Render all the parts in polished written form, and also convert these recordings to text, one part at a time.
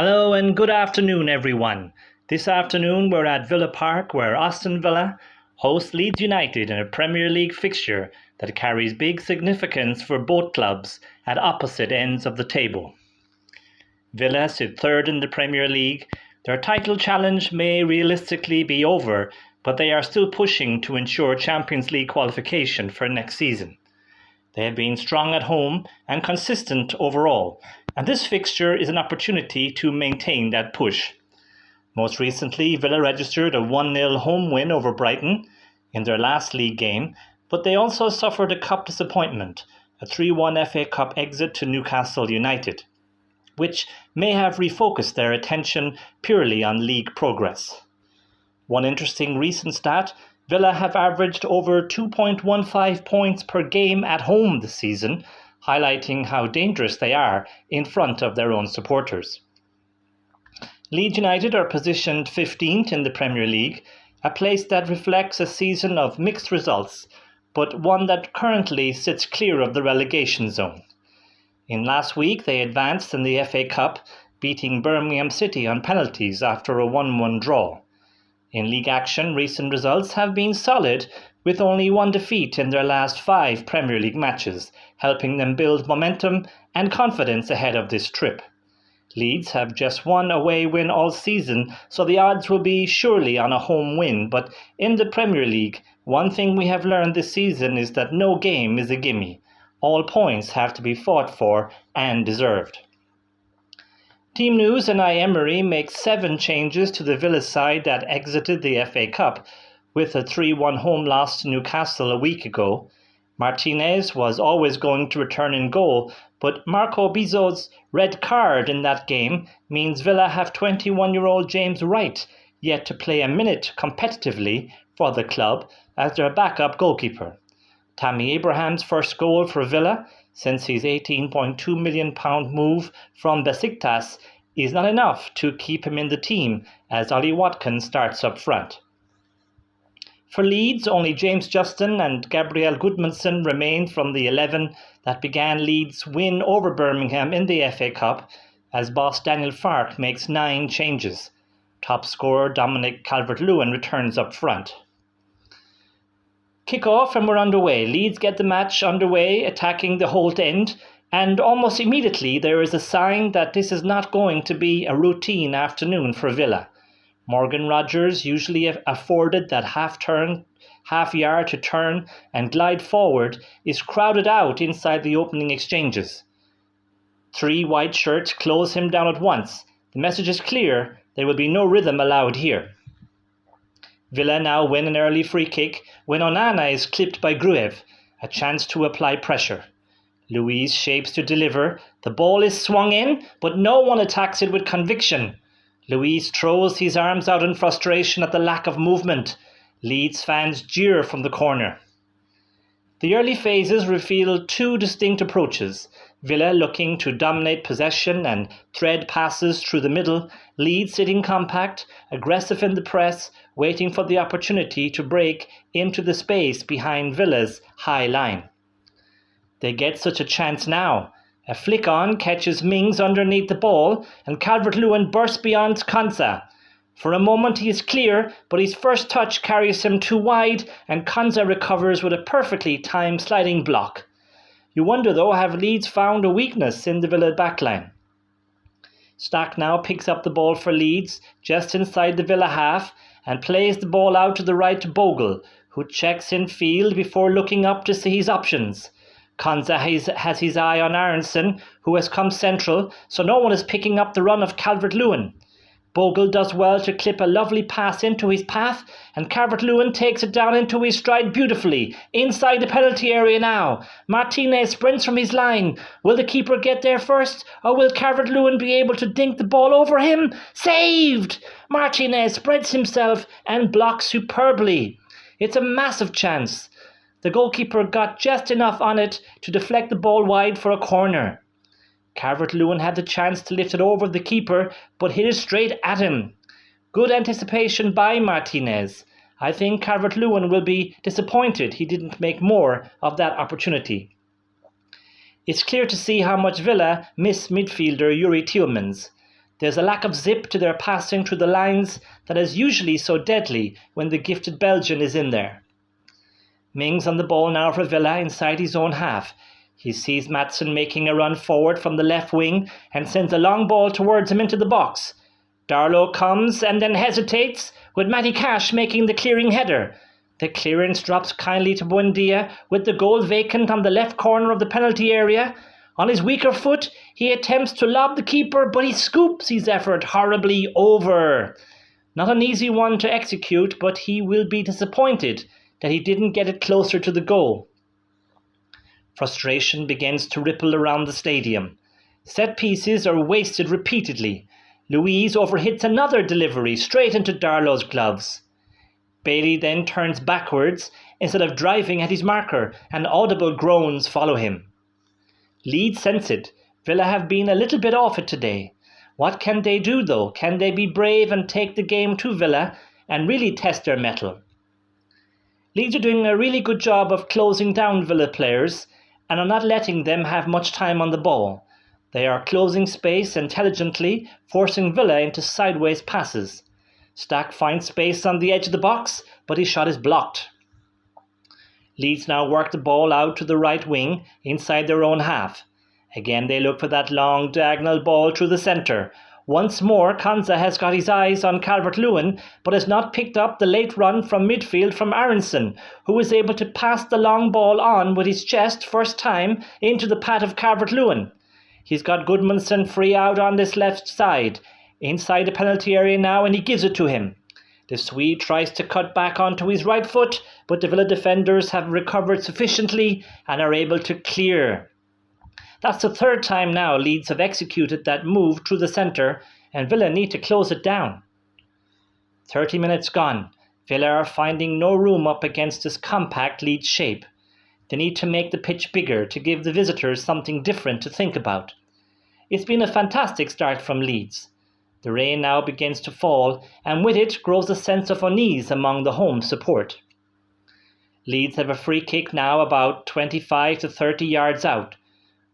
Hello and good afternoon, everyone. This afternoon we're at Villa Park where Aston Villa host Leeds United in a Premier League fixture that carries big significance for both clubs at opposite ends of the table. Villa sit third in the Premier League. Their title challenge may realistically be over, but they are still pushing to ensure Champions League qualification for next season. They have been strong at home and consistent overall, and this fixture is an opportunity to maintain that push. Most recently, Villa registered a 1-0 home win over Brighton in their last league game, but they also suffered a cup disappointment, a 3-1 FA Cup exit to Newcastle United, which may have refocused their attention purely on league progress. One interesting recent stat: Villa have averaged over 2.15 points per game at home this season, highlighting how dangerous they are in front of their own supporters. Leeds United are positioned 15th in the Premier League, a place that reflects a season of mixed results, but one that currently sits clear of the relegation zone. In last week, they advanced in the FA Cup, beating Birmingham City on penalties after a 1-1 draw. In league action, recent results have been solid, with only one defeat in their last 5 Premier League matches, helping them build momentum and confidence ahead of this trip. Leeds have just one away win all season, so the odds will be surely on a home win, but in the Premier League, one thing we have learned this season is that no game is a gimme. All points have to be fought for and deserved. Team News and Emery make 7 changes to the Villa side that exited the FA Cup with a 3-1 home loss to Newcastle a week ago. Martinez was always going to return in goal, but Marco Bizot's red card in that game means Villa have 21-year-old James Wright yet to play a minute competitively for the club as their backup goalkeeper. Tammy Abraham's first goal for Villa since his £18.2 million move from Besiktas is not enough to keep him in the team as Watkins starts up front. For Leeds, only James Justin and Gabriel Gudmundsson remain from the 11 that began Leeds' win over Birmingham in the FA Cup, as boss Daniel Farke makes 9 changes. Top scorer Dominic Calvert-Lewin returns up front. Kick-off and we're underway. Leeds get the match underway, attacking the Holt end, and almost immediately there is a sign that this is not going to be a routine afternoon for Villa. Morgan Rogers, usually afforded that half yard to turn and glide forward, is crowded out inside the opening exchanges. 3 white shirts close him down at once. The message is clear: there will be no rhythm allowed here. Villa now win an early free kick when Onana is clipped by Gruev, a chance to apply pressure. Luiz shapes to deliver. The ball is swung in, but no one attacks it with conviction. Luiz throws his arms out in frustration at the lack of movement. Leeds fans jeer from the corner. The early phases reveal 2 distinct approaches. Villa looking to dominate possession and thread passes through the middle, Leeds sitting compact, aggressive in the press, waiting for the opportunity to break into the space behind Villa's high line. They get such a chance now. A flick on catches Mings underneath the ball, and Calvert-Lewin bursts beyond Konsa. For a moment he is clear, but his first touch carries him too wide, and Konsa recovers with a perfectly timed sliding block. You wonder though, have Leeds found a weakness in the Villa backline? Stach now picks up the ball for Leeds, just inside the Villa half, and plays the ball out to the right to Bogle, who checks in field before looking up to see his options. Konsa has his eye on Aaronson, who has come central, so no one is picking up the run of Calvert-Lewin. Bogle does well to clip a lovely pass into his path, and Calvert-Lewin takes it down into his stride beautifully, inside the penalty area now. Martinez sprints from his line. Will the keeper get there first, or will Calvert-Lewin be able to dink the ball over him? Saved! Martinez spreads himself and blocks superbly. It's a massive chance. The goalkeeper got just enough on it to deflect the ball wide for a corner. Calvert-Lewin had the chance to lift it over the keeper, but hit it straight at him. Good anticipation by Martinez. I think Calvert-Lewin will be disappointed he didn't make more of that opportunity. It's clear to see how much Villa miss midfielder Youri Tielemans. There's a lack of zip to their passing through the lines that is usually so deadly when the gifted Belgian is in there. Mings on the ball now for Villa inside his own half. He sees Maatsen making a run forward from the left wing and sends a long ball towards him into the box. Darlow comes and then hesitates, with Matty Cash making the clearing header. The clearance drops kindly to Buendia, with the goal vacant on the left corner of the penalty area. On his weaker foot, he attempts to lob the keeper, but he scoops his effort horribly over. Not an easy one to execute, but he will be disappointed that he didn't get it closer to the goal. Frustration begins to ripple around the stadium. Set pieces are wasted repeatedly. Luiz overhits another delivery straight into Darlow's gloves. Bailey then turns backwards instead of driving at his marker, and audible groans follow him. Leeds sense it. Villa have been a little bit off it today. What can they do though? Can they be brave and take the game to Villa and really test their mettle? Leeds are doing a really good job of closing down Villa players and are not letting them have much time on the ball. They are closing space intelligently, forcing Villa into sideways passes. Stach finds space on the edge of the box, but his shot is blocked. Leeds now work the ball out to the right wing, inside their own half. Again they look for that long diagonal ball through the centre. Once more, Konsa has got his eyes on Calvert-Lewin, but has not picked up the late run from midfield from Aaronson, who was able to pass the long ball on with his chest first time into the path of Calvert-Lewin. He's got Gudmundsson free out on this left side, inside the penalty area now, and he gives it to him. The Swede tries to cut back onto his right foot, but the Villa defenders have recovered sufficiently and are able to clear. That's the third time now Leeds have executed that move through the centre, and Villa need to close it down. 30 minutes gone. Villa are finding no room up against this compact Leeds shape. They need to make the pitch bigger to give the visitors something different to think about. It's been a fantastic start from Leeds. The rain now begins to fall, and with it grows a sense of unease among the home support. Leeds have a free kick now about 25 to 30 yards out.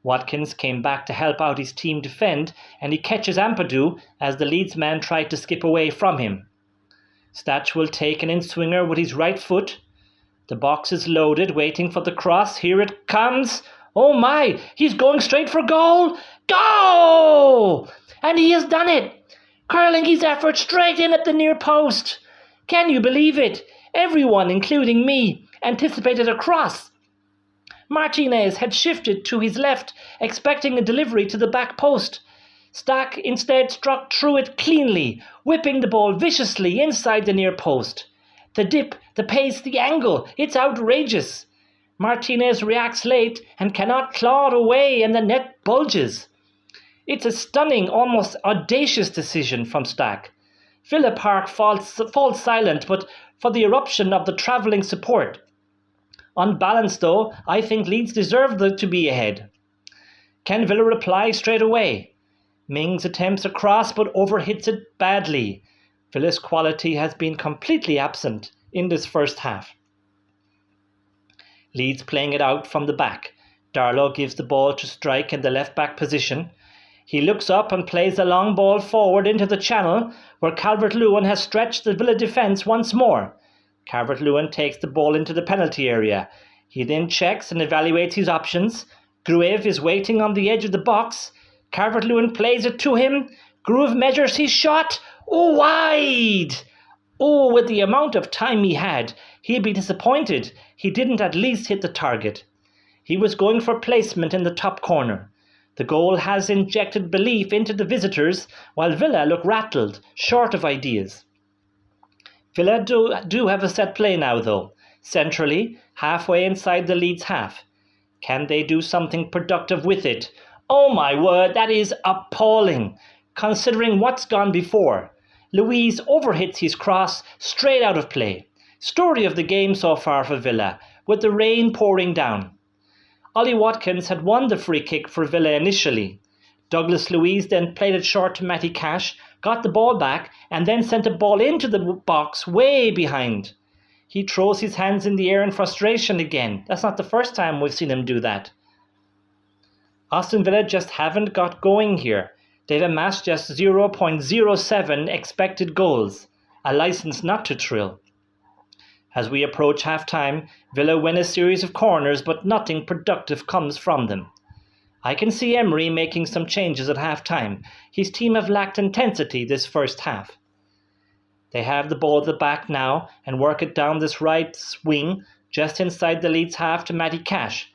Watkins came back to help out his team defend, and he catches Ampadu as the Leeds man tried to skip away from him. Stach will take an in-swinger with his right foot. The box is loaded, waiting for the cross. Here it comes. Oh my, he's going straight for goal. Go! And he has done it, curling his effort straight in at the near post. Can you believe it? Everyone, including me, anticipated a cross. Martinez had shifted to his left, expecting a delivery to the back post. Stach instead struck through it cleanly, whipping the ball viciously inside the near post. The dip, the pace, the angle, it's outrageous. Martinez reacts late and cannot claw it away, and the net bulges. It's a stunning, almost audacious decision from Stach. Villa Park falls silent, but for the eruption of the travelling support. On balance, though, I think Leeds deserve to be ahead. Can Villa reply straight away? Mings attempts a cross but overhits it badly. Villa's quality has been completely absent in this first half. Leeds playing it out from the back. Darlow gives the ball to Struijk in the left-back position. He looks up and plays a long ball forward into the channel, where Calvert-Lewin has stretched the Villa defence once more. Calvert-Lewin takes the ball into the penalty area. He then checks and evaluates his options. Gruev is waiting on the edge of the box. Calvert-Lewin plays it to him. Gruev measures his shot. Oh, wide! Oh, with the amount of time he had, he'd be disappointed he didn't at least hit the target. He was going for placement in the top corner. The goal has injected belief into the visitors, while Villa look rattled, short of ideas. Villa do have a set play now, though, centrally, halfway inside the Leeds half. Can they do something productive with it? Oh my word, that is appalling, considering what's gone before. Luiz overhits his cross straight out of play. Story of the game so far for Villa, with the rain pouring down. Watkins had won the free kick for Villa initially. Douglas Luiz then played it short to Matty Cash, got the ball back, and then sent a ball into the box way behind. He throws his hands in the air in frustration again. That's not the first time we've seen him do that. Aston Villa just haven't got going here. They've amassed just 0.07 expected goals, a licence not to thrill. As we approach half-time, Villa win a series of corners, but nothing productive comes from them. I can see Emery making some changes at half-time. His team have lacked intensity this first half. They have the ball at the back now and work it down this right wing just inside the Leeds half to Matty Cash.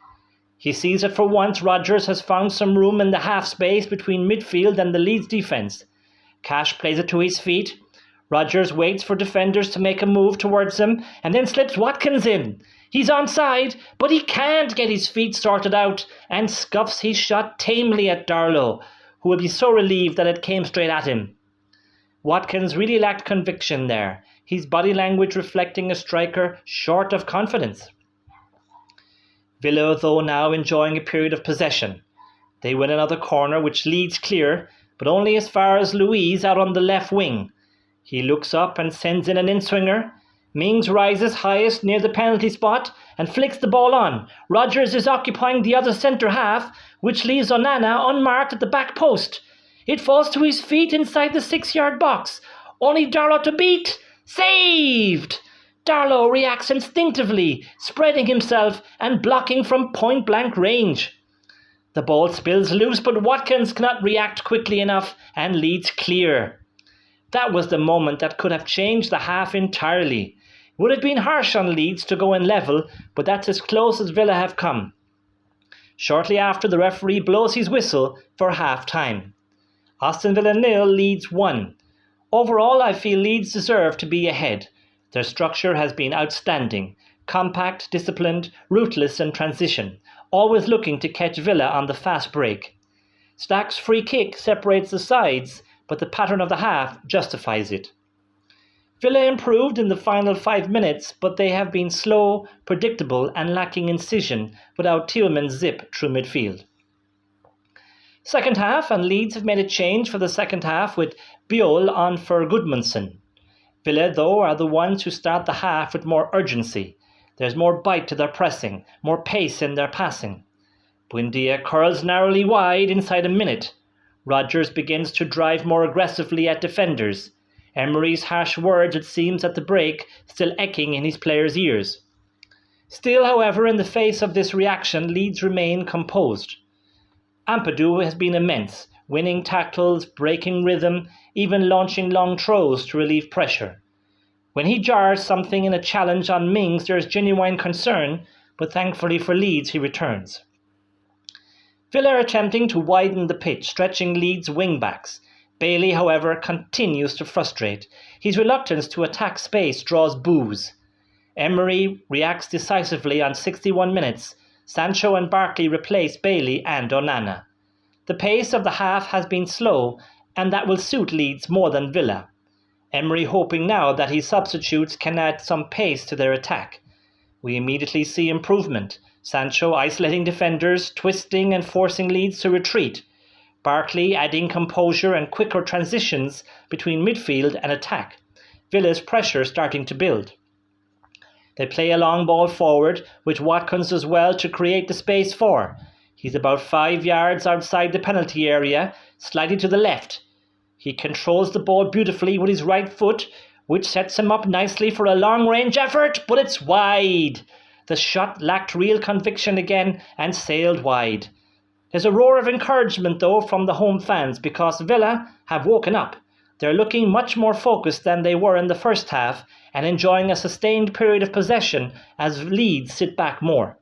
He sees that for once Rodgers has found some room in the half space between midfield and the Leeds defence. Cash plays it to his feet. Rodgers waits for defenders to make a move towards him and then slips Watkins in. He's onside, but he can't get his feet sorted out and scuffs his shot tamely at Darlow, who will be so relieved that it came straight at him. Watkins really lacked conviction there, his body language reflecting a striker short of confidence. Villa, though, now enjoying a period of possession. They win another corner which leads clear, but only as far as Luiz out on the left wing. He looks up and sends in an in-swinger. Mings rises highest near the penalty spot and flicks the ball on. Rodgers is occupying the other centre half, which leaves Onana unmarked at the back post. It falls to his feet inside the 6-yard box. Only Darlow to beat. Saved! Darlow reacts instinctively, spreading himself and blocking from point-blank range. The ball spills loose, but Watkins cannot react quickly enough and leads clear. That was the moment that could have changed the half entirely. It would have been harsh on Leeds to go in level, but that's as close as Villa have come. Shortly after, the referee blows his whistle for half-time. Aston Villa 0, Leeds 1. Overall, I feel Leeds deserve to be ahead. Their structure has been outstanding, compact, disciplined, ruthless in transition, always looking to catch Villa on the fast break. Stach's free kick separates the sides, but the pattern of the half justifies it. Villa improved in the final 5 minutes, but they have been slow, predictable and lacking incision without Tillman's zip through midfield. Second half, and Leeds have made a change for the second half with Bogle on for Gudmundsson. Villa, though, are the ones who start the half with more urgency. There's more bite to their pressing, more pace in their passing. Buendia curls narrowly wide inside a minute. Rodgers begins to drive more aggressively at defenders. Emery's harsh words, it seems, at the break, still echoing in his players' ears. Still, however, in the face of this reaction, Leeds remain composed. Ampadu has been immense, winning tackles, breaking rhythm, even launching long throws to relieve pressure. When he jars something in a challenge on Mings, there is genuine concern, but thankfully for Leeds, he returns. Villa are attempting to widen the pitch, stretching Leeds' wing-backs. Bailey, however, continues to frustrate. His reluctance to attack space draws boos. Emery reacts decisively on 61 minutes. Sancho and Barkley replace Bailey and Onana. The pace of the half has been slow, and that will suit Leeds more than Villa. Emery hoping now that his substitutes can add some pace to their attack. We immediately see improvement. Sancho isolating defenders, twisting and forcing Leeds to retreat. Barkley adding composure and quicker transitions between midfield and attack. Villa's pressure starting to build. They play a long ball forward, which Watkins does well to create the space for. He's about 5 yards outside the penalty area, slightly to the left. He controls the ball beautifully with his right foot, which sets him up nicely for a long-range effort, but it's wide. The shot lacked real conviction again and sailed wide. There's a roar of encouragement, though, from the home fans because Villa have woken up. They're looking much more focused than they were in the first half and enjoying a sustained period of possession as Leeds sit back more.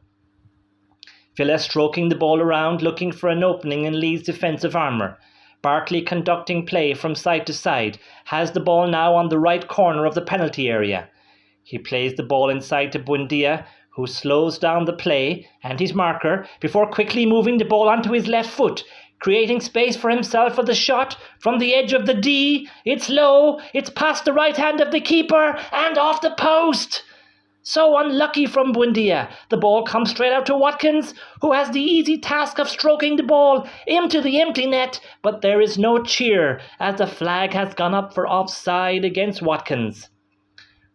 Villa stroking the ball around, looking for an opening in Leeds' defensive armour. Barkley conducting play from side to side, has the ball now on the right corner of the penalty area. He plays the ball inside to Buendia, who slows down the play and his marker before quickly moving the ball onto his left foot, creating space for himself for the shot from the edge of the D. It's low, it's past the right hand of the keeper and off the post. So unlucky from Buendia. The ball comes straight out to Watkins, who has the easy task of stroking the ball into the empty net, but there is no cheer as the flag has gone up for offside against Watkins.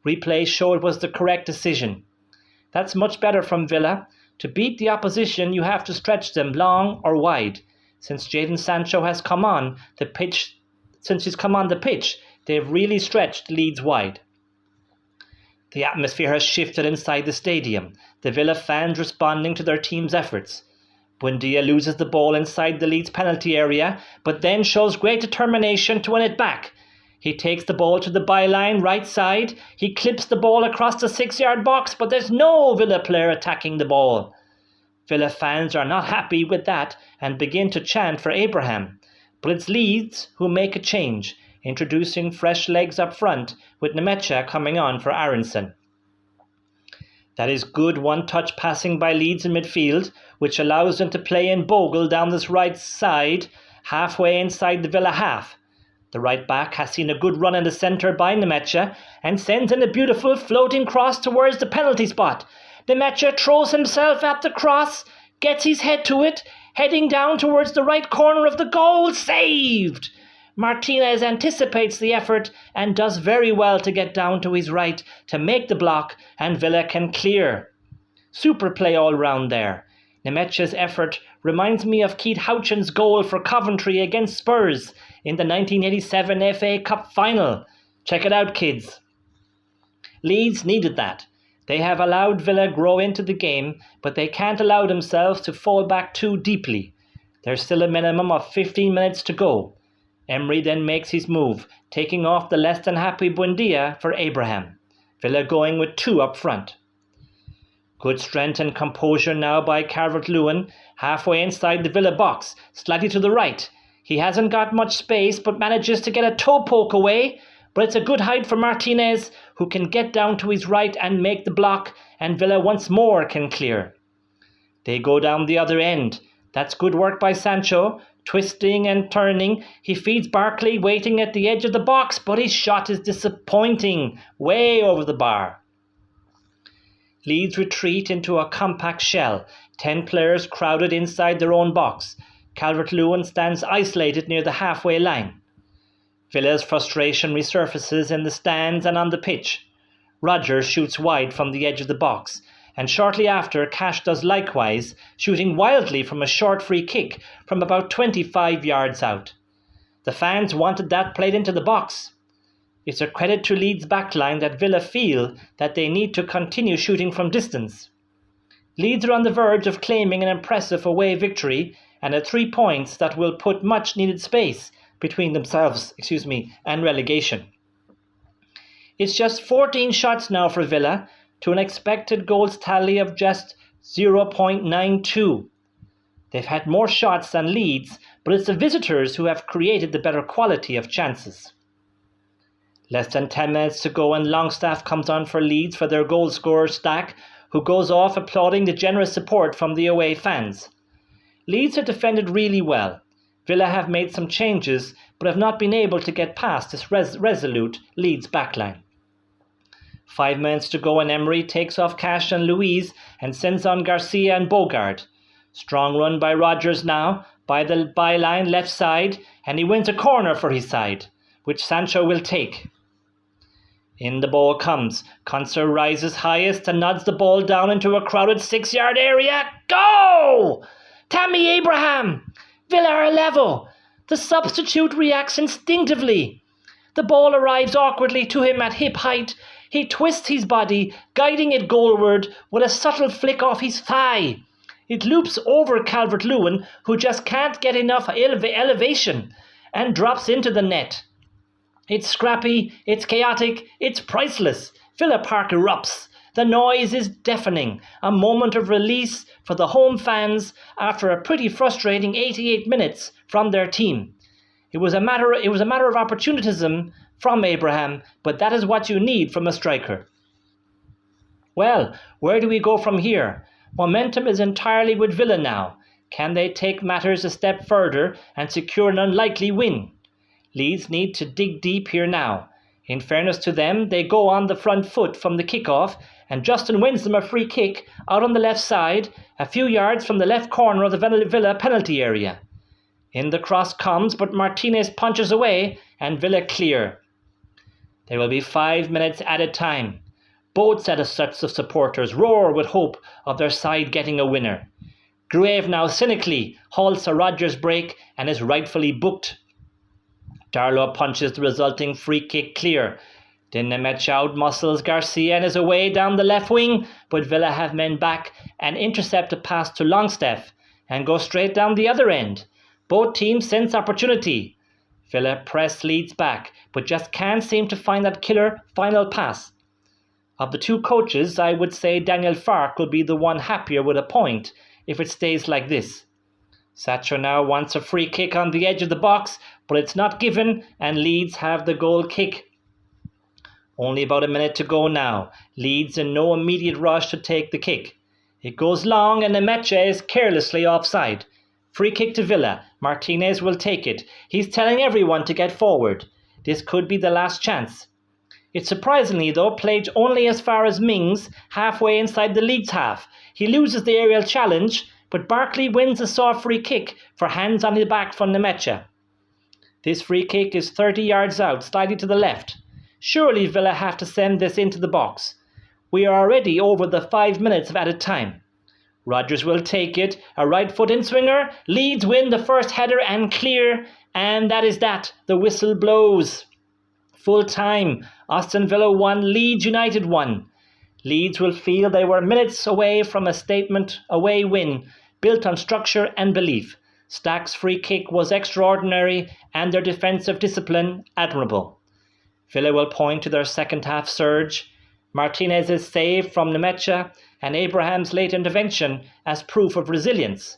Replay show it was the correct decision. That's much better from Villa. To beat the opposition, you have to stretch them long or wide. Since Jadon Sancho has come on the pitch, they've really stretched Leeds wide. The atmosphere has shifted inside the stadium, the Villa fans responding to their team's efforts. Buendia loses the ball inside the Leeds penalty area, but then shows great determination to win it back. He takes the ball to the byline right side. He clips the ball across the 6-yard box, but there's no Villa player attacking the ball. Villa fans are not happy with that and begin to chant for Abraham. But it's Leeds who make a change, introducing fresh legs up front with Nemecha coming on for Aaronson. That is good one-touch passing by Leeds in midfield, which allows them to play in Bogle down this right side, halfway inside the Villa half. The right back has seen a good run in the centre by Nemecha and sends in a beautiful floating cross towards the penalty spot. Nemecha throws himself at the cross, gets his head to it, heading down towards the right corner of the goal. Saved! Martinez anticipates the effort and does very well to get down to his right to make the block, and Villa can clear. Super play all round there. Nemecha's effort reminds me of Keith Houchin's goal for Coventry against Spurs in the 1987 FA Cup final. Check it out, kids. Leeds needed that. They have allowed Villa grow into the game, but they can't allow themselves to fall back too deeply. There's still a minimum of 15 minutes to go. Emery then makes his move, taking off the less than happy Buendia for Abraham. Villa going with 2 up front. Good strength and composure now by Calvert-Lewin, halfway inside the Villa box, slightly to the right. He hasn't got much space but manages to get a toe poke away, but it's a good hide for Martinez, who can get down to his right and make the block, and Villa once more can clear. They go down the other end. That's good work by Sancho. Twisting and turning, he feeds Barkley waiting at the edge of the box, but his shot is disappointing, way over the bar. Leeds retreat into a compact shell, 10 players crowded inside their own box. Calvert-Lewin stands isolated near the halfway line. Villa's frustration resurfaces in the stands and on the pitch. Rodgers shoots wide from the edge of the box, and shortly after, Cash does likewise, shooting wildly from a short free kick from about 25 yards out. The fans wanted that played into the box. It's a credit to Leeds' backline that Villa feel that they need to continue shooting from distance. Leeds are on the verge of claiming an impressive away victory and a 3 points that will put much needed space between themselves and relegation. It's just 14 shots now for Villa, to an expected goals tally of just 0.92. They've had more shots than Leeds, but it's the visitors who have created the better quality of chances. Less than 10 minutes to go and Longstaff comes on for Leeds for their goal scorer Stach, who goes off applauding the generous support from the away fans. Leeds have defended really well. Villa have made some changes, but have not been able to get past this resolute Leeds backline. 5 minutes to go and Emery takes off Cash and Luiz and sends on Garcia and Bogarde. Strong run by Rodgers now, by the byline left side, and he wins a corner for his side, which Sancho will take. In the ball comes. Konsa rises highest and nods the ball down into a crowded 6-yard area. Go! Tammy Abraham! Villa are level. The substitute reacts instinctively. The ball arrives awkwardly to him at hip height. He twists his body, guiding it goalward with a subtle flick off his thigh. It loops over Calvert-Lewin, who just can't get enough elevation, and drops into the net. It's scrappy, it's chaotic, it's priceless. Villa Park erupts. The noise is deafening, a moment of release for the home fans after a pretty frustrating 88 minutes from their team. It was a matter of opportunism from Abraham, but that is what you need from a striker. Well, where do we go from here? Momentum is entirely with Villa now. Can they take matters a step further and secure an unlikely win? Leeds need to dig deep here now. In fairness to them, they go on the front foot from the kickoff, and Justin wins them a free kick out on the left side, a few yards from the left corner of the Villa penalty area. In the cross comes, but Martinez punches away, and Villa clear. There will be 5 minutes added time. Both sets of supporters roar with hope of their side getting a winner. Gruev now cynically halts a Rodgers break and is rightfully booked. Darlow punches the resulting free kick clear. Digne out-muscles Garcia and is away down the left wing, but Villa have men back and intercept a pass to Longstaff and go straight down the other end. Both teams sense opportunity. Villa press Leeds back, but just can't seem to find that killer final pass. Of the two coaches, I would say Daniel Farke will be the one happier with a point if it stays like this. Sancho now wants a free kick on the edge of the box, but it's not given and Leeds have the goal kick. Only about a minute to go now. Leeds in no immediate rush to take the kick. It goes long and Nemecha is carelessly offside. Free kick to Villa. Martinez will take it. He's telling everyone to get forward. This could be the last chance. It's surprisingly, though, played only as far as Mings, halfway inside the Leeds half. He loses the aerial challenge, but Barkley wins a soft free kick for hands on the back from Nemecha. This free kick is 30 yards out, slightly to the left. Surely Villa have to send this into the box. We are already over the 5 minutes of added time. Rodgers will take it, a right foot in swinger. Leeds win the first header and clear, and that is that. The whistle blows. Full time. Aston Villa 1, Leeds United 1. Leeds will feel they were minutes away from a statement away win, built on structure and belief. Stach's free kick was extraordinary and their defensive discipline admirable. Villa will point to their second half surge. Martinez's save from Nemecha and Abraham's late intervention as proof of resilience.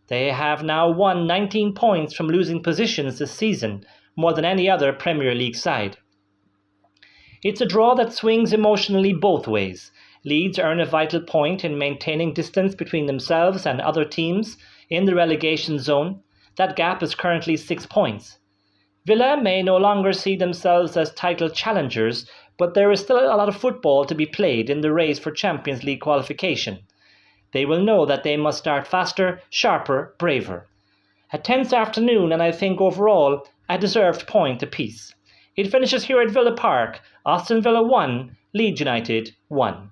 They have now won 19 points from losing positions this season, more than any other Premier League side. It's a draw that swings emotionally both ways. Leeds earn a vital point in maintaining distance between themselves and other teams in the relegation zone. That gap is currently 6 points. Villa may no longer see themselves as title challengers, but there is still a lot of football to be played in the race for Champions League qualification. They will know that they must start faster, sharper, braver. A tense afternoon, and I think overall a deserved point apiece. It finishes here at Villa Park. Aston Villa 1, Leeds United 1.